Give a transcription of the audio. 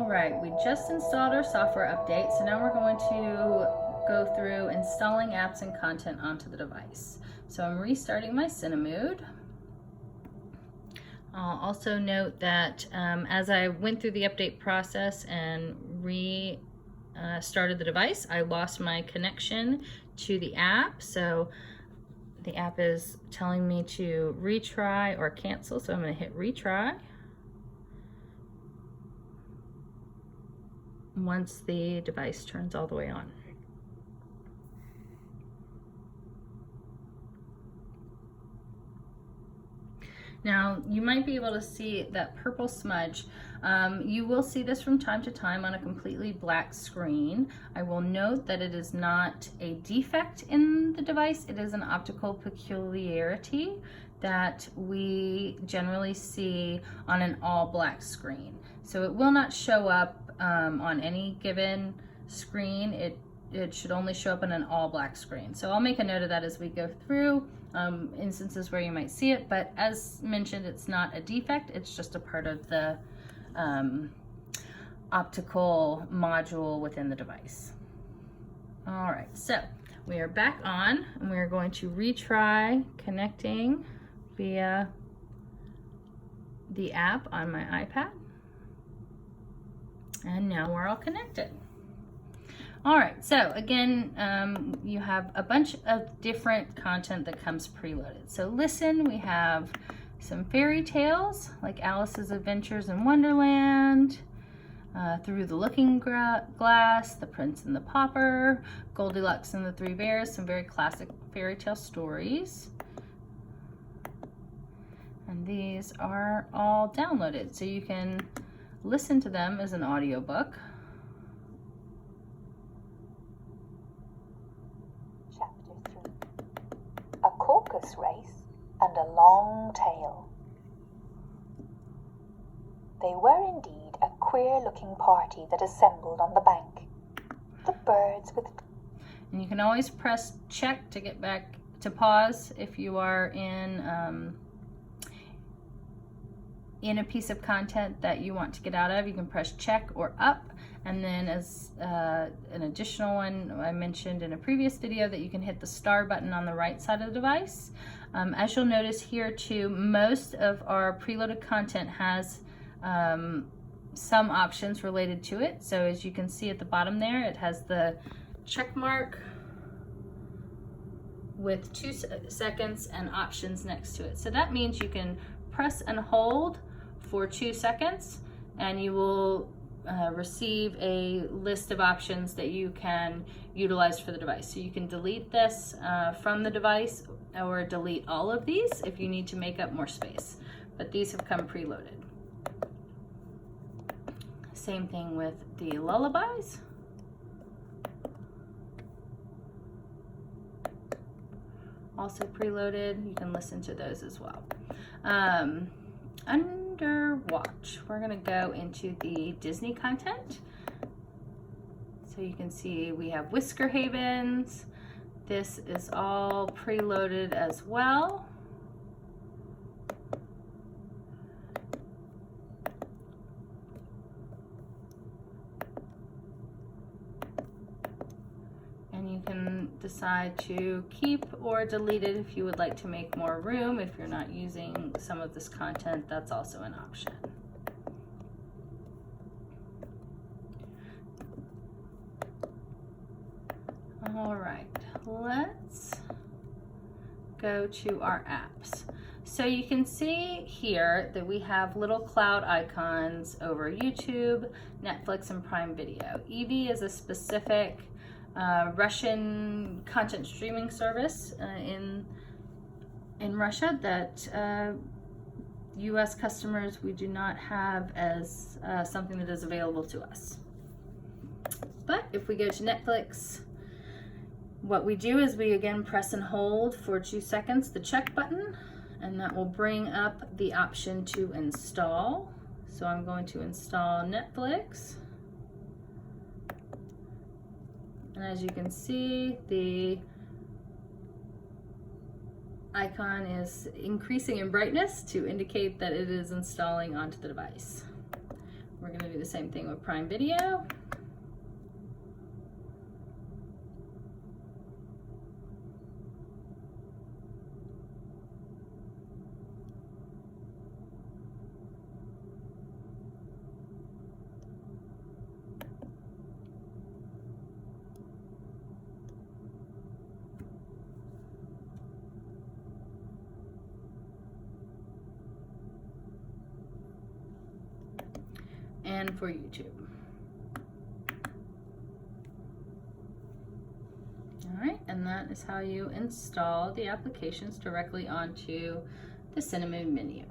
All right, we just installed our software update, so now we're going to go through installing apps and content onto the device. So I'm restarting my Cinemood. I'll also note that as I went through the update process and restarted the device, I lost my connection to the app. So the app is telling me to retry or cancel, so I'm going to hit retry. Once the device turns all the way on. Now, you might be able to see that purple smudge. You will see this from time to time on a completely black screen. I will note that it is not a defect in the device. It is an optical peculiarity that we generally see on an all black screen. So it will not show up on any given screen. It should only show up on an all black screen. So I'll make a note of that as we go through instances where you might see it, but as mentioned, it's not a defect, it's just a part of the optical module within the device. All right, so we are back on and we are going to retry connecting via the app on my iPad. And now we're all connected. All right, so again, you have a bunch of different content that comes preloaded. So listen, we have some fairy tales like Alice's Adventures in Wonderland, Through the Looking Glass, The Prince and the Pauper, Goldilocks and the Three Bears, some very classic fairy tale stories. And these are all downloaded, so you can listen to them as an audiobook. Chapter 3. A Caucus Race and a Long Tail. They were indeed a queer-looking party that assembled on the bank. The birds with... And you can always press check to get back to pause if you are in a piece of content that you want to get out of. You can press check or up, and then as an additional one, I mentioned in a previous video that you can hit the star button on the right side of the device. As you'll notice here too, most of our preloaded content has some options related to it. So as you can see at the bottom there, it has the check mark with 2 seconds and options next to it. So that means you can press and hold for 2 seconds and you will receive a list of options that you can utilize for the device. So you can delete this from the device or delete all of these if you need to make up more space, but these have come preloaded. Same thing with the lullabies. Also preloaded, you can listen to those as well. Under watch, we're gonna go into the Disney content. So you can see we have Whisker Havens. This is all preloaded as well. And you can decide to keep or delete it if you would like to make more room. If you're not using some of this content, that's also an option. All right, let's go to our apps. So you can see here that we have little cloud icons over YouTube, Netflix, and Prime Video. Eevee is a specific Russian content streaming service in Russia that US customers, we do not have as something that is available to us. But if we go to Netflix, what we do is we again press and hold for 2 seconds the check button, and that will bring up the option to install. So I'm going to install Netflix. And as you can see, the icon is increasing in brightness to indicate that it is installing onto the device. We're going to do the same thing with Prime Video. And for YouTube. All right, and that is how you install the applications directly onto the Cinnamon menu.